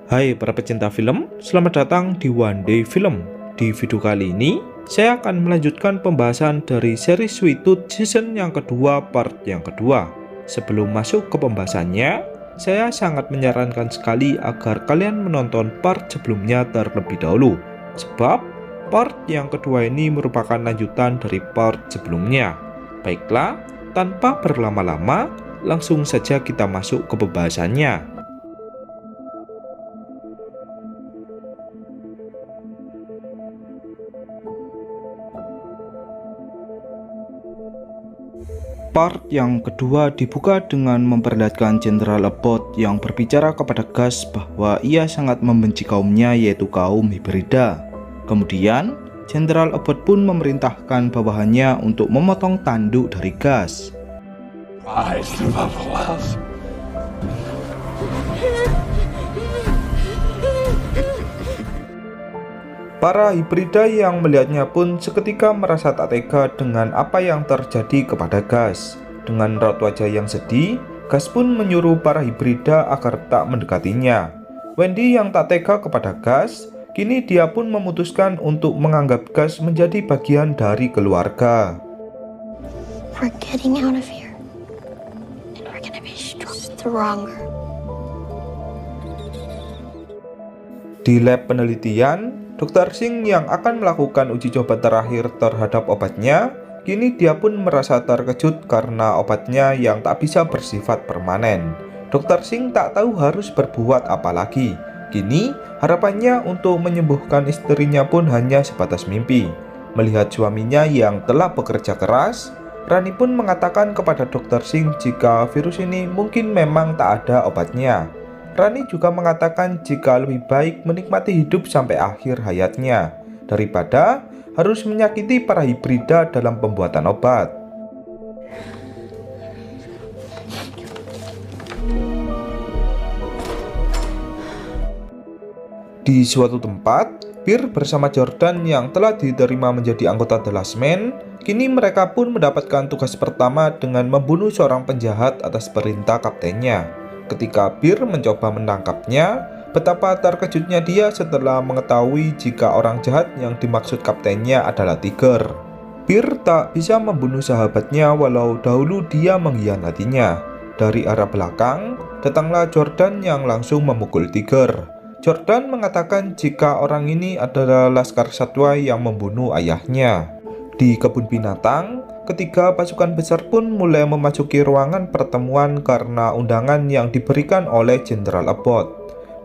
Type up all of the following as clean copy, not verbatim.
Hai para pecinta film, selamat datang di One Day Film. Di video kali ini, saya akan melanjutkan pembahasan dari seri Sweet Tooth season yang kedua part yang kedua. Sebelum masuk ke pembahasannya, saya sangat menyarankan sekali agar kalian menonton part sebelumnya terlebih dahulu. Sebab, part yang kedua ini merupakan lanjutan dari part sebelumnya. Baiklah, tanpa berlama-lama, langsung saja kita masuk ke pembahasannya. Part yang kedua dibuka dengan memperlihatkan Jenderal Abbott yang berbicara kepada Gus bahwa ia sangat membenci kaumnya, yaitu kaum Hibrida. Kemudian, Jenderal Abbott pun memerintahkan bawahannya untuk memotong tanduk dari Gus. Para Hibrida yang melihatnya pun seketika merasa tak tega dengan apa yang terjadi kepada Gus. Dengan raut wajah yang sedih, Gus pun menyuruh para Hibrida agar tak mendekatinya. Wendy yang tak tega kepada Gus, kini dia pun memutuskan untuk menganggap Gus menjadi bagian dari keluarga. We're getting out of here, and we're gonna be stronger. Di lab penelitian, Dr. Singh yang akan melakukan uji coba terakhir terhadap obatnya, kini dia pun merasa terkejut karena obatnya yang tak bisa bersifat permanen. Dr. Singh tak tahu harus berbuat apa lagi. Kini, harapannya untuk menyembuhkan istrinya pun hanya sebatas mimpi. Melihat suaminya yang telah bekerja keras, Rani pun mengatakan kepada Dr. Singh jika virus ini mungkin memang tak ada obatnya. Rani juga mengatakan jika lebih baik menikmati hidup sampai akhir hayatnya daripada harus menyakiti para Hibrida dalam pembuatan obat. Di suatu tempat, Pierre bersama Jordan yang telah diterima menjadi anggota The Last Man, kini mereka pun mendapatkan tugas pertama dengan membunuh seorang penjahat atas perintah kaptennya. Ketika Pierre mencoba menangkapnya, betapa terkejutnya dia setelah mengetahui jika orang jahat yang dimaksud kaptennya adalah Tiger. Pierre tak bisa membunuh sahabatnya walau dahulu dia mengkhianatinya. Dari arah belakang, datanglah Jordan yang langsung memukul Tiger. Jordan mengatakan jika orang ini adalah Laskar Satwa yang membunuh ayahnya. Di kebun binatang, ketiga pasukan besar pun mulai memasuki ruangan pertemuan karena undangan yang diberikan oleh Jenderal Abbott.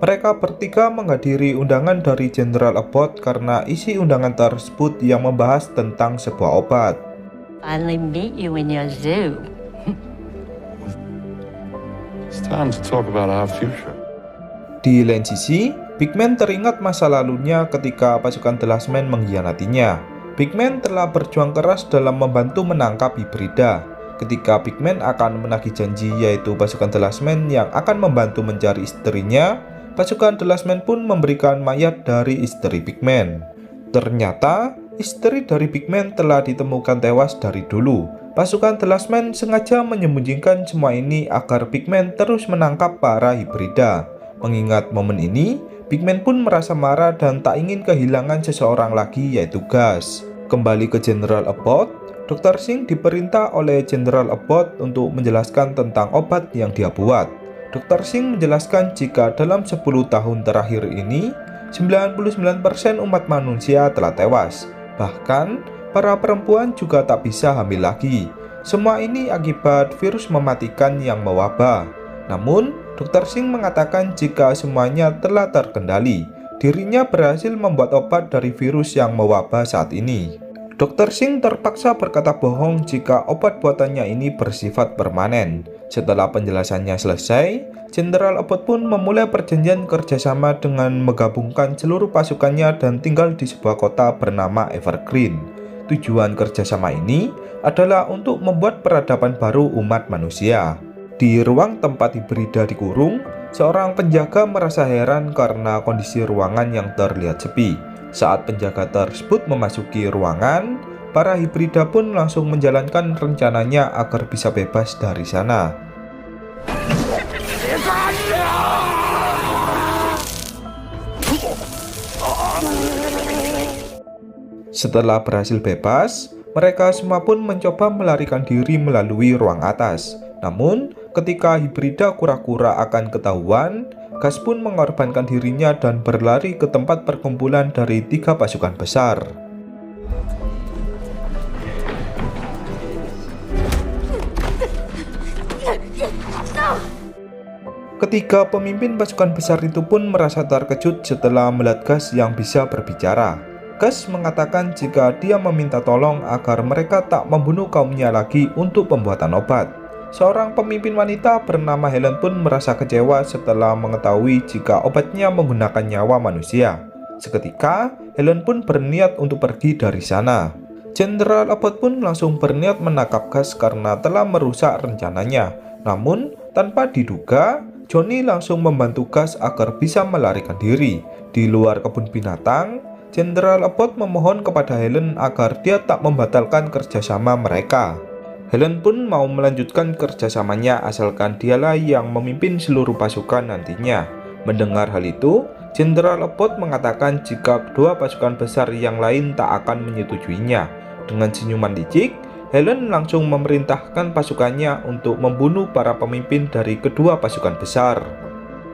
Mereka bertiga menghadiri undangan dari Jenderal Abbott karena isi undangan tersebut yang membahas tentang sebuah obat. Finally meet you in your zoo. It's time to talk about our future. Di lain sisi, Big Man teringat masa lalunya ketika pasukan The Last Man mengkhianatinya. Big Man telah berjuang keras dalam membantu menangkap Hibrida. Ketika Big Man akan menagih janji yaitu pasukan The Last Man yang akan membantu mencari istrinya, pasukan The Last Man pun memberikan mayat dari istri Big Man. Ternyata, istri dari Big Man telah ditemukan tewas dari dulu. Pasukan The Last Man sengaja menyembunyikan semua ini agar Big Man terus menangkap para Hibrida. Mengingat momen ini, Big Man pun merasa marah dan tak ingin kehilangan seseorang lagi yaitu Gus. Kembali ke Jenderal Abbott, Dr. Singh diperintah oleh Jenderal Abbott untuk menjelaskan tentang obat yang dia buat. Dr. Singh menjelaskan jika dalam 10 tahun terakhir ini, 99% umat manusia telah tewas. Bahkan, para perempuan juga tak bisa hamil lagi. Semua ini akibat virus mematikan yang mewabah. Namun, Dr. Singh mengatakan jika semuanya telah terkendali, dirinya berhasil membuat obat dari virus yang mewabah saat ini. Dr. Singh terpaksa berkata bohong jika obat buatannya ini bersifat permanen. Setelah penjelasannya selesai, Jenderal Abbott pun memulai perjanjian kerjasama dengan menggabungkan seluruh pasukannya dan tinggal di sebuah kota bernama Evergreen. Tujuan kerjasama ini adalah untuk membuat peradaban baru umat manusia. Di ruang tempat Hibrida dikurung, seorang penjaga merasa heran karena kondisi ruangan yang terlihat sepi. Saat penjaga tersebut memasuki ruangan, para Hibrida pun langsung menjalankan rencananya agar bisa bebas dari sana. Setelah berhasil bebas, mereka semua pun mencoba melarikan diri melalui ruang atas. Namun, ketika hibrida kura-kura akan ketahuan, Gus pun mengorbankan dirinya dan berlari ke tempat perkumpulan dari 3 pasukan besar. Ketiga pemimpin pasukan besar itu pun merasa terkejut setelah melihat Gus yang bisa berbicara. Gus mengatakan jika dia meminta tolong agar mereka tak membunuh kaumnya lagi untuk pembuatan obat. Seorang pemimpin wanita bernama Helen pun merasa kecewa setelah mengetahui jika obatnya menggunakan nyawa manusia. Seketika, Helen pun berniat untuk pergi dari sana. Jenderal Abbott pun langsung berniat menangkap Gus karena telah merusak rencananya. Namun, tanpa diduga, Johnny langsung membantu Gus agar bisa melarikan diri. Di luar kebun binatang, Jenderal Abbott memohon kepada Helen agar dia tak membatalkan kerjasama mereka. Helen pun mau melanjutkan kerjasamanya asalkan dialah yang memimpin seluruh pasukan nantinya. Mendengar hal itu, Jenderal Abbott mengatakan jika kedua pasukan besar yang lain tak akan menyetujuinya. Dengan senyuman licik, Helen langsung memerintahkan pasukannya untuk membunuh para pemimpin dari kedua pasukan besar.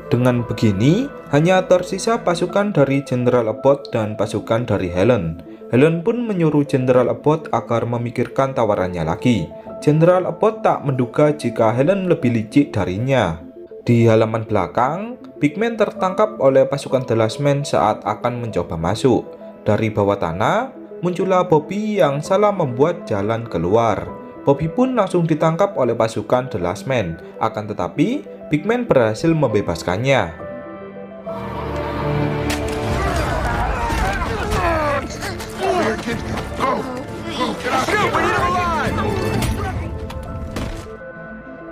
Dengan begini, hanya tersisa pasukan dari Jenderal Abbott dan pasukan dari Helen. Helen pun menyuruh Jenderal Abbott agar memikirkan tawarannya lagi. Jenderal Abbott tak menduga jika Helen lebih licik darinya. Di halaman belakang, Big Man tertangkap oleh pasukan The Last Man saat akan mencoba masuk. Dari bawah tanah, muncullah Bobby yang salah membuat jalan keluar. Bobby pun langsung ditangkap oleh pasukan The Last Man. Akan tetapi, Big Man berhasil membebaskannya.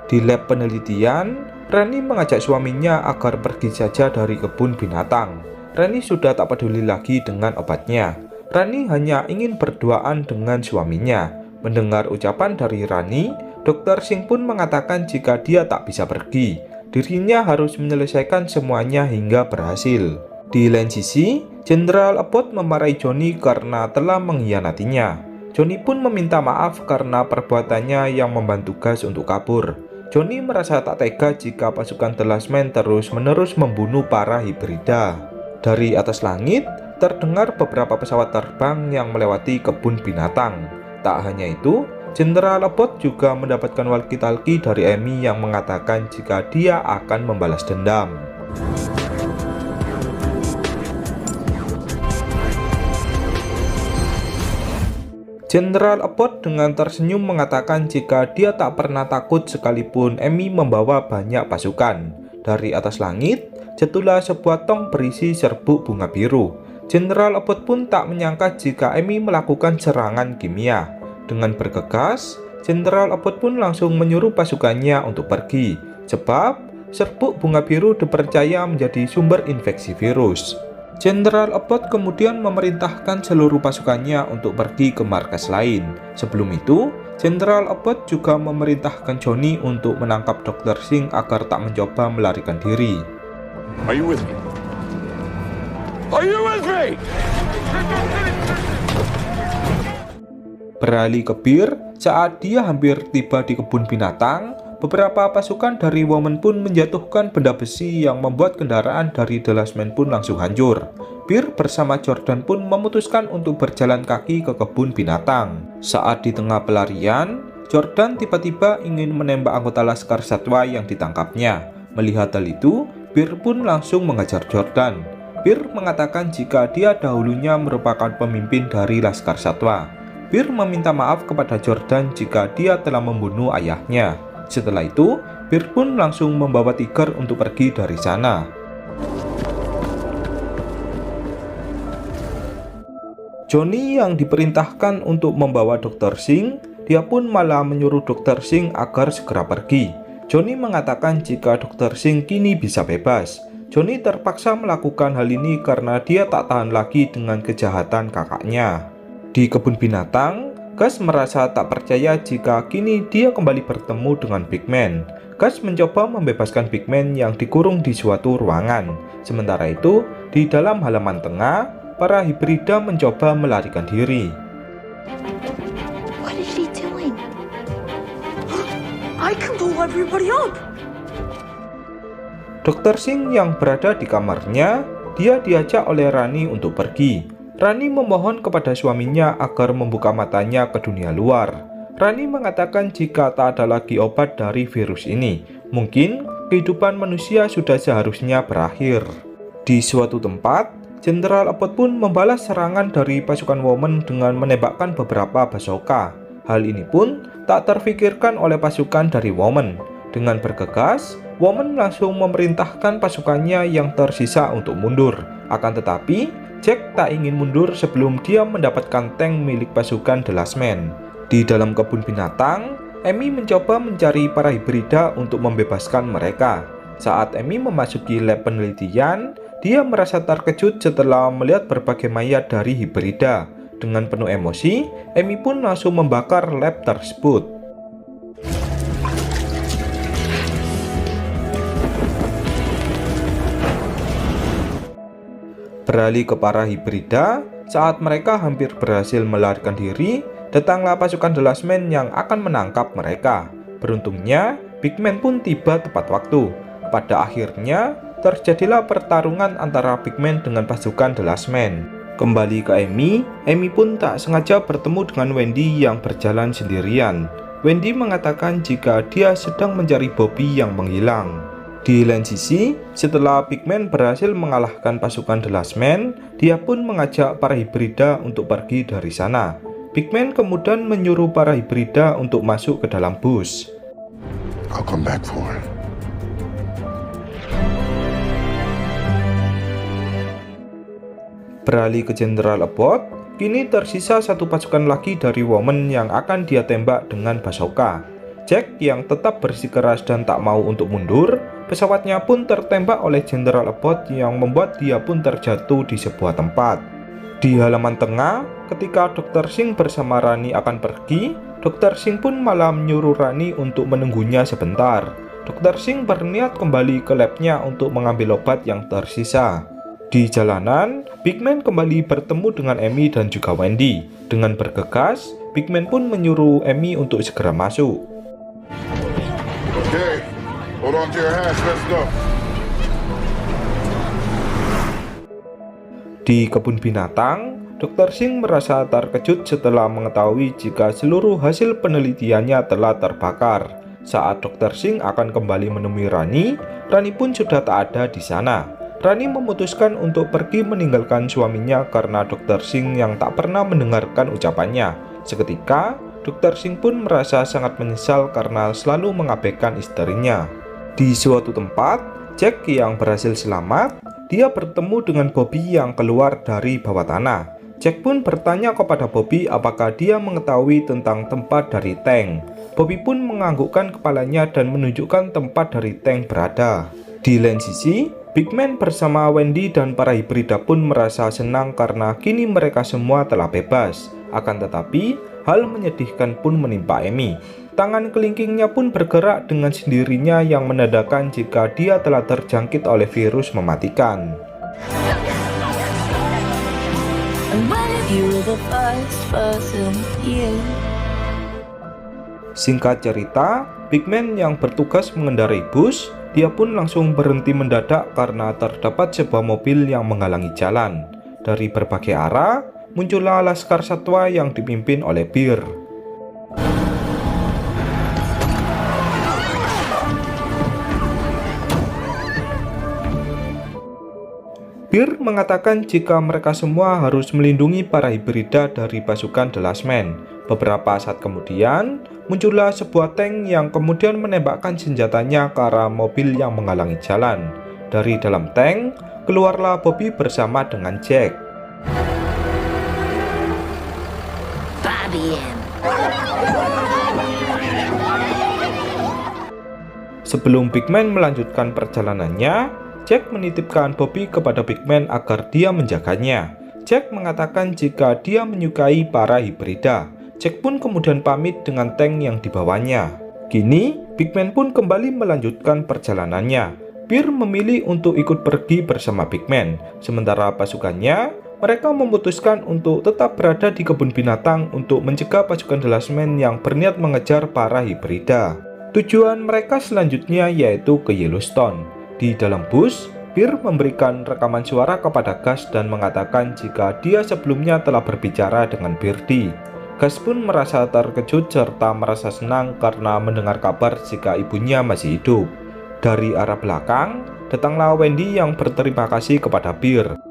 Di lab penelitian, Rani mengajak suaminya agar pergi saja dari kebun binatang. Rani sudah tak peduli lagi dengan obatnya. Rani hanya ingin berduaan dengan suaminya. Mendengar ucapan dari Rani, Dr. Singh pun mengatakan jika dia tak bisa pergi. Dirinya harus menyelesaikan semuanya hingga berhasil. Di lain sisi, Jenderal Abbott memarahi Johnny karena telah mengkhianatinya. Johnny pun meminta maaf karena perbuatannya yang membantu Gus untuk kabur. Johnny merasa tak tega jika pasukan The Last Man terus-menerus membunuh para hibrida. Dari atas langit, terdengar beberapa pesawat terbang yang melewati kebun binatang. Tak hanya itu, Jenderal Abbott juga mendapatkan walkie-talkie dari Amy yang mengatakan jika dia akan membalas dendam. Jenderal Abbott dengan tersenyum mengatakan jika dia tak pernah takut sekalipun Amy membawa banyak pasukan. Dari atas langit, jatuhlah sebuah tong berisi serbuk bunga biru. Jenderal Abbott pun tak menyangka jika Amy melakukan serangan kimia. Dengan bergegas, Jenderal Abbott pun langsung menyuruh pasukannya untuk pergi, sebab serbuk bunga biru dipercaya menjadi sumber infeksi virus. Jenderal Abbott kemudian memerintahkan seluruh pasukannya untuk pergi ke markas lain. Sebelum itu, Jenderal Abbott juga memerintahkan Johnny untuk menangkap Dr. Singh agar tak mencoba melarikan diri. Are you with me? Are you with me? Beralih ke Bir, saat dia hampir tiba di kebun binatang, beberapa pasukan dari Woman pun menjatuhkan benda besi yang membuat kendaraan dari The Last Man pun langsung hancur. Bir bersama Jordan pun memutuskan untuk berjalan kaki ke kebun binatang. Saat di tengah pelarian, Jordan tiba-tiba ingin menembak anggota Laskar Satwa yang ditangkapnya. Melihat hal itu, Bir pun langsung mengajar Jordan. Bir mengatakan jika dia dahulunya merupakan pemimpin dari Laskar Satwa. Bir meminta maaf kepada Jordan jika dia telah membunuh ayahnya. Setelah itu, Bir pun langsung membawa Tiger untuk pergi dari sana. Johnny yang diperintahkan untuk membawa Dr. Singh, dia pun malah menyuruh Dr. Singh agar segera pergi. Johnny mengatakan jika Dr. Singh kini bisa bebas. Johnny terpaksa melakukan hal ini karena dia tak tahan lagi dengan kejahatan kakaknya. Di kebun binatang, Gus merasa tak percaya jika kini dia kembali bertemu dengan Big Man. Gus mencoba membebaskan Big Man yang dikurung di suatu ruangan. Sementara itu, di dalam halaman tengah, para hibrida mencoba melarikan diri. What is she doing? I can blow everybody up! Dr. Singh yang berada di kamarnya, dia diajak oleh Rani untuk pergi. Rani memohon kepada suaminya agar membuka matanya ke dunia luar. Rani mengatakan jika tak ada lagi obat dari virus ini, mungkin kehidupan manusia sudah seharusnya berakhir. Di suatu tempat, Jenderal Abbott pun membalas serangan dari pasukan Woman dengan menembakkan beberapa bazooka. Hal ini pun tak terfikirkan oleh pasukan dari Woman. Dengan bergegas, Woman langsung memerintahkan pasukannya yang tersisa untuk mundur. Akan tetapi, Jack tak ingin mundur sebelum dia mendapatkan tank milik pasukan The Last Man. Di dalam kebun binatang, Amy mencoba mencari para hibrida untuk membebaskan mereka. Saat Amy memasuki lab penelitian, dia merasa terkejut setelah melihat berbagai mayat dari hibrida. Dengan penuh emosi, Amy pun langsung membakar lab tersebut. Beralih ke para hibrida, saat mereka hampir berhasil melarikan diri, datanglah pasukan The Last Man yang akan menangkap mereka. Beruntungnya, Big Man pun tiba tepat waktu. Pada akhirnya, terjadilah pertarungan antara Big Man dengan pasukan The Last Man. Kembali ke Amy, Amy pun tak sengaja bertemu dengan Wendy yang berjalan sendirian. Wendy mengatakan jika dia sedang mencari Bobby yang menghilang. Di lain sisi, setelah Big Man berhasil mengalahkan pasukan The Last Man, dia pun mengajak para hibrida untuk pergi dari sana. Big Man kemudian menyuruh para hibrida untuk masuk ke dalam bus. I'll come back for it. Beralih ke Jenderal Abbott, kini tersisa satu pasukan lagi dari Woman yang akan dia tembak dengan bazooka. Jack yang tetap bersikeras dan tak mau untuk mundur, pesawatnya pun tertembak oleh Jenderal Abbott yang membuat dia pun terjatuh di sebuah tempat. Di halaman tengah, ketika Dr. Singh bersama Rani akan pergi, Dr. Singh pun malah menyuruh Rani untuk menunggunya sebentar. Dr. Singh berniat kembali ke labnya untuk mengambil obat yang tersisa. Di jalanan, Big Man kembali bertemu dengan Amy dan juga Wendy. Dengan bergegas, Big Man pun menyuruh Amy untuk segera masuk. Okay, hold on to your hats, let's go. Di kebun binatang, Dr. Singh merasa terkejut setelah mengetahui jika seluruh hasil penelitiannya telah terbakar. Saat Dr. Singh akan kembali menemui Rani, Rani pun sudah tak ada di sana. Rani memutuskan untuk pergi meninggalkan suaminya karena Dr. Singh yang tak pernah mendengarkan ucapannya. Seketika, Dr. Singh pun merasa sangat menyesal karena selalu mengabaikan istrinya. Di suatu tempat, Jack yang berhasil selamat, dia bertemu dengan Bobby yang keluar dari bawah tanah. Jack pun bertanya kepada Bobby apakah dia mengetahui tentang tempat dari tank. Bobby pun menganggukkan kepalanya dan menunjukkan tempat dari tank berada. Di lain sisi, Big Man bersama Wendy dan para hibrida pun merasa senang karena kini mereka semua telah bebas. Akan tetapi, hal menyedihkan pun menimpa Amy. Tangan kelingkingnya pun bergerak dengan sendirinya yang menandakan jika dia telah terjangkit oleh virus mematikan. Singkat cerita, Big Man yang bertugas mengendarai bus, dia pun langsung berhenti mendadak karena terdapat sebuah mobil yang menghalangi jalan. Dari berbagai arah, muncullah laskar satwa yang dipimpin oleh Bear. Bear mengatakan jika mereka semua harus melindungi para hibrida dari pasukan The Last Man. Beberapa saat kemudian, muncullah sebuah tank yang kemudian menembakkan senjatanya ke arah mobil yang menghalangi jalan. Dari dalam tank, keluarlah Bobby bersama dengan Jack. Sebelum Big Man melanjutkan perjalanannya, Jack menitipkan Bobby kepada Big Man agar dia menjaganya. Jack mengatakan jika dia menyukai para hibrida. Jack pun kemudian pamit dengan tank yang dibawanya. Kini, Big Man pun kembali melanjutkan perjalanannya. Bear memilih untuk ikut pergi bersama Big Man, sementara pasukannya mereka memutuskan untuk tetap berada di kebun binatang untuk mencegah pasukan The Last Man yang berniat mengejar para hibrida. Tujuan mereka selanjutnya yaitu ke Yellowstone. Di dalam bus, Bear memberikan rekaman suara kepada Gus dan mengatakan jika dia sebelumnya telah berbicara dengan Birdie. Gus pun merasa terkejut serta merasa senang karena mendengar kabar jika ibunya masih hidup. Dari arah belakang, datanglah Wendy yang berterima kasih kepada Bear.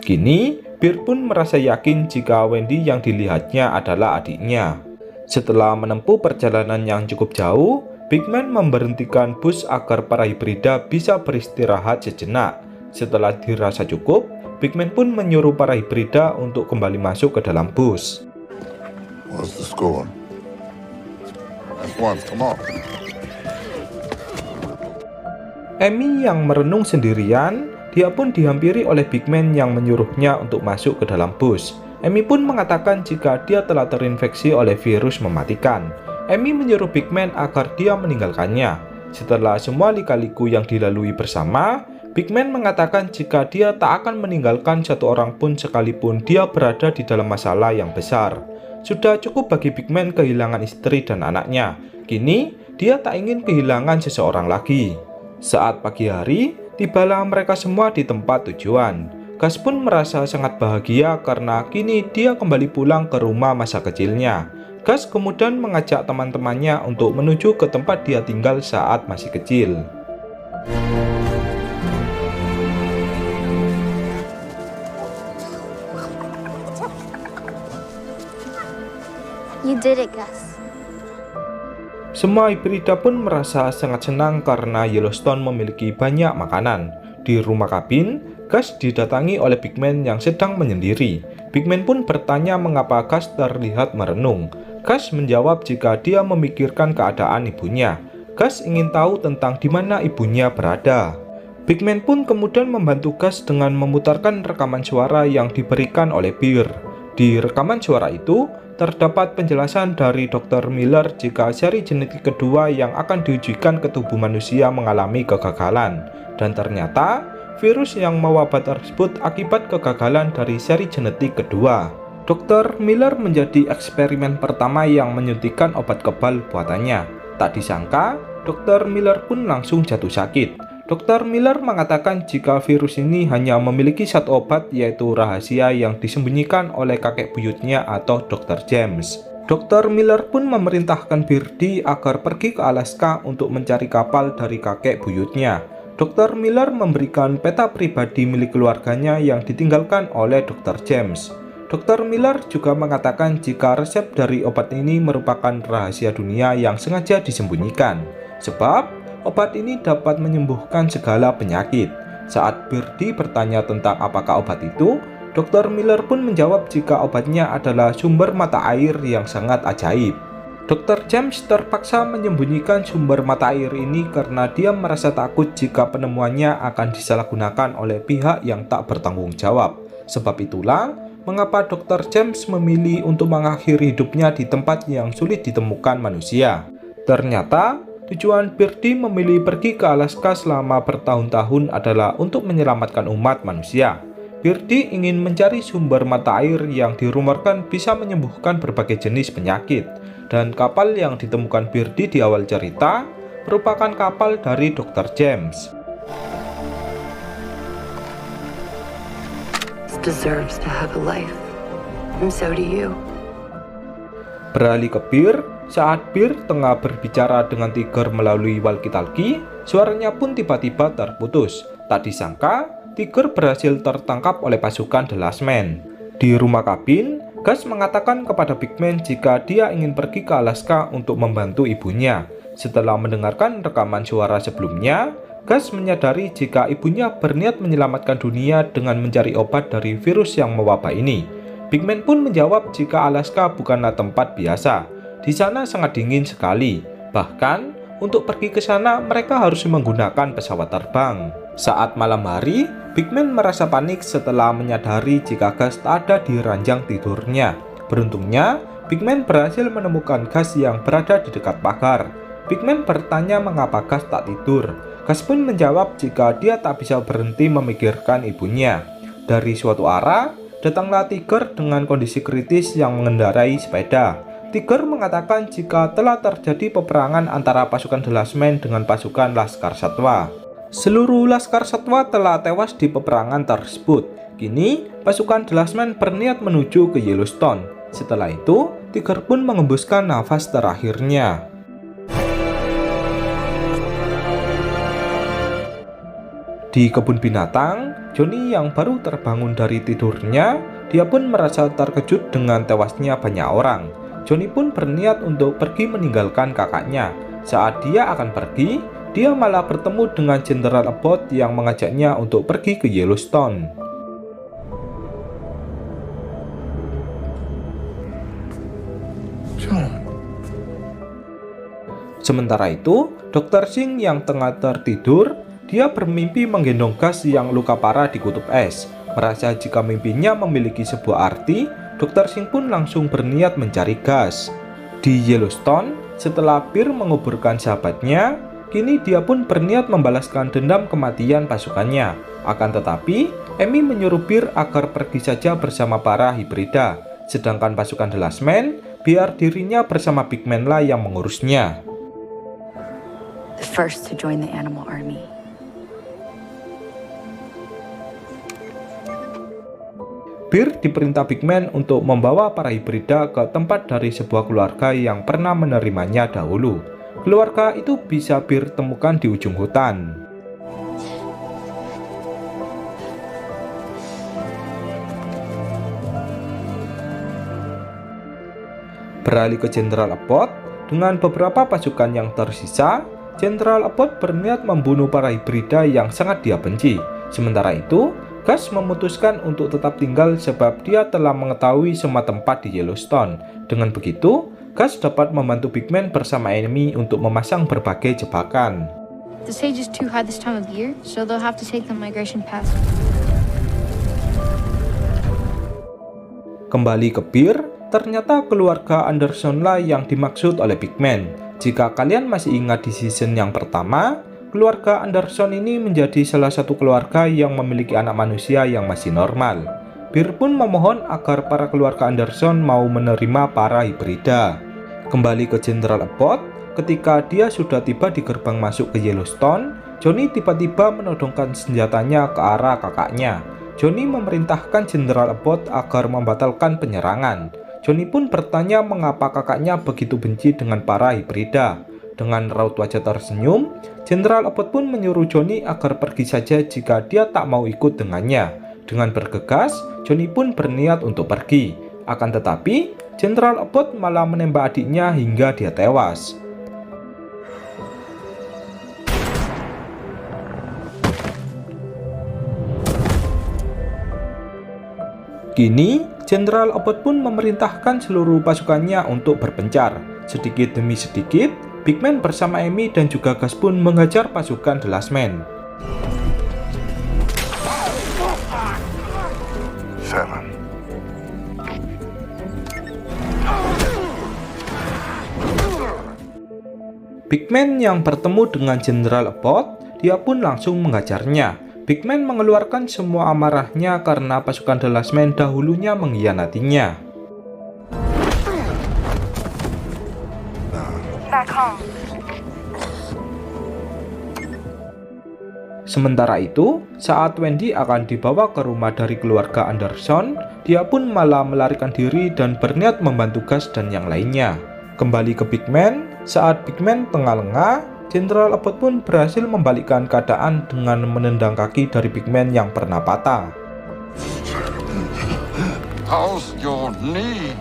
Kini, Bear pun merasa yakin jika Wendy yang dilihatnya adalah adiknya. Setelah menempuh perjalanan yang cukup jauh, Big Man memberhentikan bus agar para hibrida bisa beristirahat sejenak. Setelah dirasa cukup, Big Man pun menyuruh para hibrida untuk kembali masuk ke dalam bus. What's the score? F1, come on. Amy yang merenung sendirian, dia pun dihampiri oleh Big Man yang menyuruhnya untuk masuk ke dalam bus. Amy pun mengatakan jika dia telah terinfeksi oleh virus mematikan. Amy menyuruh Big Man agar dia meninggalkannya. Setelah semua lika-liku yang dilalui bersama, Big Man mengatakan jika dia tak akan meninggalkan satu orang pun sekalipun dia berada di dalam masalah yang besar. Sudah cukup bagi Big Man kehilangan istri dan anaknya. Kini, dia tak ingin kehilangan seseorang lagi. Saat pagi hari, tibalah mereka semua di tempat tujuan. Gus pun merasa sangat bahagia karena kini dia kembali pulang ke rumah masa kecilnya. Gus kemudian mengajak teman-temannya untuk menuju ke tempat dia tinggal saat masih kecil. You did it, Gus. Semua hibrida pun merasa sangat senang karena Yellowstone memiliki banyak makanan. Di rumah kabin, Gus didatangi oleh Big Man yang sedang menyendiri. Big Man pun bertanya mengapa Gus terlihat merenung. Gus menjawab jika dia memikirkan keadaan ibunya. Gus ingin tahu tentang di mana ibunya berada. Big Man pun kemudian membantu Gus dengan memutarkan rekaman suara yang diberikan oleh Bear. Di rekaman suara itu, terdapat penjelasan dari Dr. Miller jika seri genetik kedua yang akan diujikan ke tubuh manusia mengalami kegagalan. Dan ternyata, virus yang mewabah tersebut akibat kegagalan dari seri genetik kedua. Dr. Miller menjadi eksperimen pertama yang menyuntikkan obat kebal buatannya. Tak disangka, Dr. Miller pun langsung jatuh sakit. Dr. Miller mengatakan jika virus ini hanya memiliki satu obat, yaitu rahasia yang disembunyikan oleh kakek buyutnya atau Dr. James. Dr. Miller pun memerintahkan Birdie agar pergi ke Alaska untuk mencari kapal dari kakek buyutnya. Dr. Miller memberikan peta pribadi milik keluarganya yang ditinggalkan oleh Dr. James. Dr. Miller juga mengatakan jika resep dari obat ini merupakan rahasia dunia yang sengaja disembunyikan, sebab obat ini dapat menyembuhkan segala penyakit. Saat Birdie bertanya tentang apakah obat itu, Dr. Miller pun menjawab jika obatnya adalah sumber mata air yang sangat ajaib. Dr. James terpaksa menyembunyikan sumber mata air ini karena dia merasa takut jika penemuannya akan disalahgunakan oleh pihak yang tak bertanggung jawab. Sebab itulah mengapa Dr. James memilih untuk mengakhiri hidupnya di tempat yang sulit ditemukan manusia. Ternyata, tujuan Birdie memilih pergi ke Alaska selama bertahun-tahun adalah untuk menyelamatkan umat manusia. Birdie ingin mencari sumber mata air yang dirumorkan bisa menyembuhkan berbagai jenis penyakit. Dan kapal yang ditemukan Birdie di awal cerita merupakan kapal dari Dr. James. This deserves to have a life, and so do you. Beralih ke Bear, saat Bear tengah berbicara dengan Tiger melalui walkie-talkie, suaranya pun tiba-tiba terputus. Tak disangka, Tiger berhasil tertangkap oleh pasukan The Last Man. Di rumah kabin, Gus mengatakan kepada Big Man jika dia ingin pergi ke Alaska untuk membantu ibunya. Setelah mendengarkan rekaman suara sebelumnya, Gus menyadari jika ibunya berniat menyelamatkan dunia dengan mencari obat dari virus yang mewabah ini. Big Man pun menjawab jika Alaska bukanlah tempat biasa. Di sana sangat dingin sekali. Bahkan, untuk pergi ke sana mereka harus menggunakan pesawat terbang. Saat malam hari, Big Man merasa panik setelah menyadari jika Gus tak ada di ranjang tidurnya. Beruntungnya, Big Man berhasil menemukan Gus yang berada di dekat pagar. Big Man bertanya mengapa Gus tak tidur. Gus pun menjawab jika dia tak bisa berhenti memikirkan ibunya. Dari suatu arah, datanglah Tiger dengan kondisi kritis yang mengendarai sepeda. Tiger mengatakan jika telah terjadi peperangan antara pasukan The Last Man dengan pasukan Laskar Satwa. Seluruh Laskar Satwa telah tewas di peperangan tersebut. Kini, pasukan The Last Man berniat menuju ke Yellowstone. Setelah itu, Tiger pun mengembuskan nafas terakhirnya. Di kebun binatang, Johnny yang baru terbangun dari tidurnya, dia pun merasa terkejut dengan tewasnya banyak orang. Johnny pun berniat untuk pergi meninggalkan kakaknya. Saat dia akan pergi, dia malah bertemu dengan Jenderal Abbott yang mengajaknya untuk pergi ke Yellowstone. Sementara itu, Dr. Singh yang tengah tertidur, dia bermimpi menggendong Gus yang luka parah di kutub es. Merasa jika mimpinya memiliki sebuah arti, Dr. Singh pun langsung berniat mencari Gus. Di Yellowstone, setelah Bear menguburkan sahabatnya, kini dia pun berniat membalaskan dendam kematian pasukannya. Akan tetapi, Amy menyuruh Bear agar pergi saja bersama para hibrida, sedangkan pasukan The Last Man, biar dirinya bersama Big Man lah yang mengurusnya. The first to join the animal army. Bear diperintah Big Man untuk membawa para hibrida ke tempat dari sebuah keluarga yang pernah menerimanya dahulu. Keluarga itu bisa Bear temukan di ujung hutan. Beralih ke Jenderal Abbott, dengan beberapa pasukan yang tersisa, Jenderal Abbott berniat membunuh para hibrida yang sangat dia benci. Sementara itu, Gus memutuskan untuk tetap tinggal sebab dia telah mengetahui semua tempat di Yellowstone. Dengan begitu, Gus dapat membantu Big Man bersama Amy untuk memasang berbagai jebakan. The sage is too high this time of year, so they'll have to take the migration path. Kembali ke Bear, ternyata keluarga Anderson lah yang dimaksud oleh Big Man. Jika kalian masih ingat di season yang pertama, keluarga Anderson ini menjadi salah satu keluarga yang memiliki anak manusia yang masih normal. Bear pun memohon agar para keluarga Anderson mau menerima para hibrida. Kembali ke Jenderal Abbott, ketika dia sudah tiba di gerbang masuk ke Yellowstone, Johnny tiba-tiba menodongkan senjatanya ke arah kakaknya. Johnny memerintahkan Jenderal Abbott agar membatalkan penyerangan. Johnny pun bertanya mengapa kakaknya begitu benci dengan para hibrida. Dengan raut wajah tersenyum, Jenderal Abbott pun menyuruh Johnny agar pergi saja jika dia tak mau ikut dengannya. Dengan bergegas, Johnny pun berniat untuk pergi. Akan tetapi, Jenderal Abbott malah menembak adiknya hingga dia tewas. Kini, Jenderal Abbott pun memerintahkan seluruh pasukannya untuk berpencar. Sedikit demi sedikit, Big Man bersama Amy dan juga Gus pun menghajar pasukan The Last Man. 7. Big Man yang bertemu dengan Jenderal Abbott, dia pun langsung menghajarnya. Big Man mengeluarkan semua amarahnya karena pasukan The Last Man dahulunya mengkhianatinya. Sementara itu, saat Wendy akan dibawa ke rumah dari keluarga Anderson, dia pun malah melarikan diri dan berniat membantu Gus dan yang lainnya. Kembali ke Big Man, saat Big Man tengah lengah, Jenderal Abbott pun berhasil membalikkan keadaan dengan menendang kaki dari Big Man yang pernah patah. How's your knee?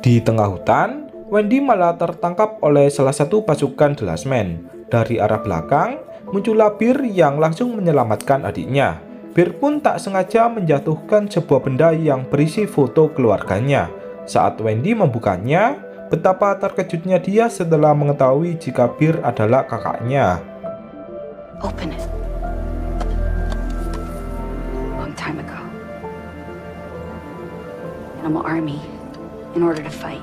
Di tengah hutan, Wendy malah tertangkap oleh salah satu pasukan The Last Man. Dari arah belakang, muncullah Bear yang langsung menyelamatkan adiknya. Bear pun tak sengaja menjatuhkan sebuah benda yang berisi foto keluarganya. Saat Wendy membukanya, betapa terkejutnya dia setelah mengetahui jika Bear adalah kakaknya. Open it. Long time ago. Animal army. in order to fight.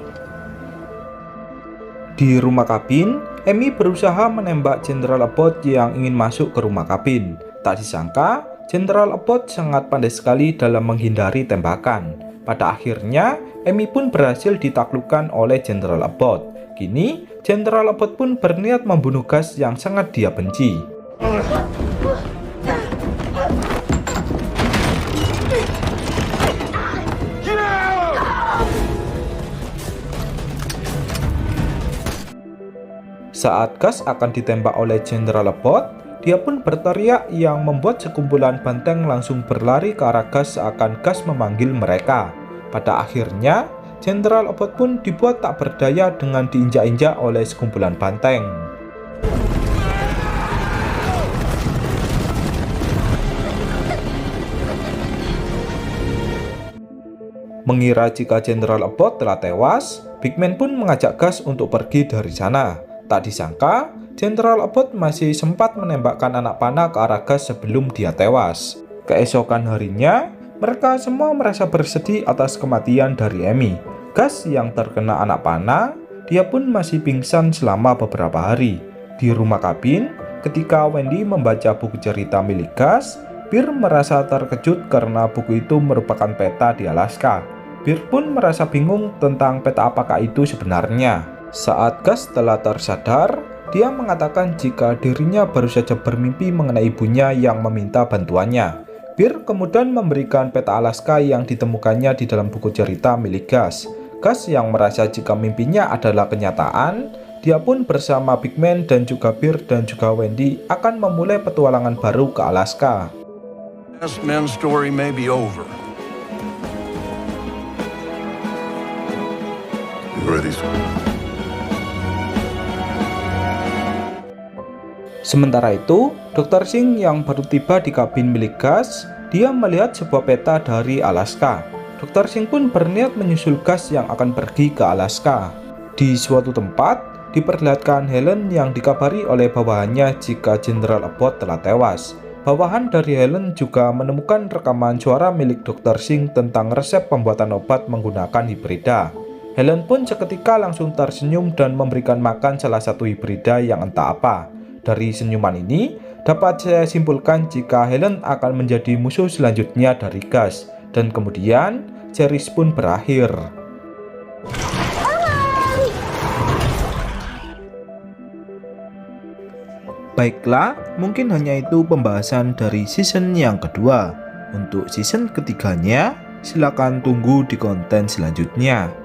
Di rumah kabin, Amy berusaha menembak Jenderal Abbott yang ingin masuk ke rumah kabin. Tak disangka, Jenderal Abbott sangat pandai sekali dalam menghindari tembakan. Pada akhirnya, Amy pun berhasil ditaklukkan oleh Jenderal Abbott. Kini, Jenderal Abbott pun berniat membunuh Gus yang sangat dia benci. Saat Gus akan ditembak oleh Jenderal Abbott, dia pun berteriak yang membuat sekumpulan banteng langsung berlari ke arah Gus seakan Gus memanggil mereka. Pada akhirnya, Jenderal Abbott pun dibuat tak berdaya dengan diinjak-injak oleh sekumpulan banteng. Mengira jika Jenderal Abbott telah tewas, Big Man pun mengajak Gus untuk pergi dari sana. Tak disangka, Jenderal Abbott masih sempat menembakkan anak panah ke arah Gus sebelum dia tewas. Keesokan harinya, mereka semua merasa bersedih atas kematian dari Amy. Gus yang terkena anak panah, dia pun masih pingsan selama beberapa hari. Di rumah kabin, ketika Wendy membaca buku cerita milik Gus, Bir merasa terkejut karena buku itu merupakan peta di Alaska. Bir pun merasa bingung tentang peta apakah itu sebenarnya. Saat Gus telah tersadar, dia mengatakan jika dirinya baru saja bermimpi mengenai ibunya yang meminta bantuannya. Bir kemudian memberikan peta Alaska yang ditemukannya di dalam buku cerita milik Gus. Gus yang merasa jika mimpinya adalah kenyataan, dia pun bersama Big Man dan juga Bir dan juga Wendy akan memulai petualangan baru ke Alaska. This man's story may be over. You ready, sir? Sementara itu, Dr. Singh yang baru tiba di kabin milik Gus, dia melihat sebuah peta dari Alaska. Dr. Singh pun berniat menyusul Gus yang akan pergi ke Alaska. Di suatu tempat, diperlihatkan Helen yang dikabari oleh bawahannya jika Jenderal Abbott telah tewas. Bawahan dari Helen juga menemukan rekaman suara milik Dr. Singh tentang resep pembuatan obat menggunakan hibrida. Helen pun seketika langsung tersenyum dan memberikan makan salah satu hibrida yang entah apa. Dari senyuman ini, dapat saya simpulkan jika Helen akan menjadi musuh selanjutnya dari Gus. Dan kemudian, series pun berakhir. Baiklah, mungkin hanya itu pembahasan dari season yang kedua. Untuk season ketiganya, silakan tunggu di konten selanjutnya.